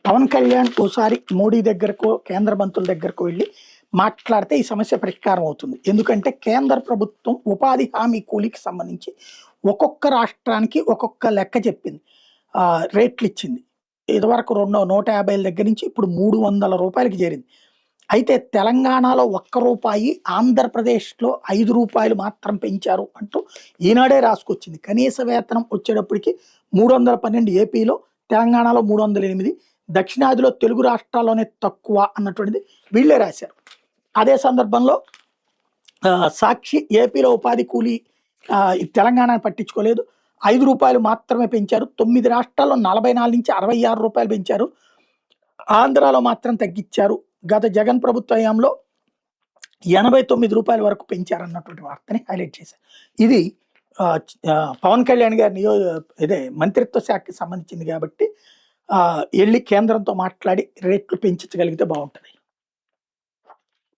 పవన్ కళ్యాణ్ ఓసారి మోడీ దగ్గరకో కేంద్ర మంత్రుల దగ్గరకు వెళ్ళి మాట్లాడితే ఈ సమస్య పరిష్కారం అవుతుంది. ఎందుకంటే కేంద్ర ప్రభుత్వం ఉపాధి హామీ కూలీకి సంబంధించి ఒక్కొక్క రాష్ట్రానికి ఒక్కొక్క లెక్క చెప్పింది. రేట్లు ఇచ్చింది. ఇదివరకు 150 దగ్గర నుంచి ఇప్పుడు 300 రూపాయలకి చేరింది. అయితే తెలంగాణలో రూపాయి, ఆంధ్రప్రదేశ్లో రూపాయలు మాత్రం పెంచారు అంటూ ఈనాడే రాసుకొచ్చింది. కనీస వేతనం వచ్చేటప్పటికి 312 ఏపీలో, తెలంగాణలో 308, దక్షిణాదిలో తెలుగు రాష్ట్రాల్లోనే తక్కువ అన్నటువంటిది వీళ్ళే రాశారు. అదే సందర్భంలో సాక్షి ఏపీలో ఉపాధి కూలీ తెలంగాణను పట్టించుకోలేదు, రూపాయలు మాత్రమే పెంచారు. 9 రాష్ట్రాల్లో 44 నుంచి 66 రూపాయలు పెంచారు. ఆంధ్రాలో మాత్రం తగ్గించారు. గత జగన్ ప్రభుత్వ హయాంలో 89 రూపాయల వరకు పెంచారన్నటువంటి వార్తని హైలైట్ చేశారు. ఇది పవన్ కళ్యాణ్ గారి ఇదే మంత్రిత్వ శాఖకి సంబంధించింది కాబట్టి వెళ్ళి కేంద్రంతో మాట్లాడి రేట్లు పెంచగలిగితే బాగుంటుంది.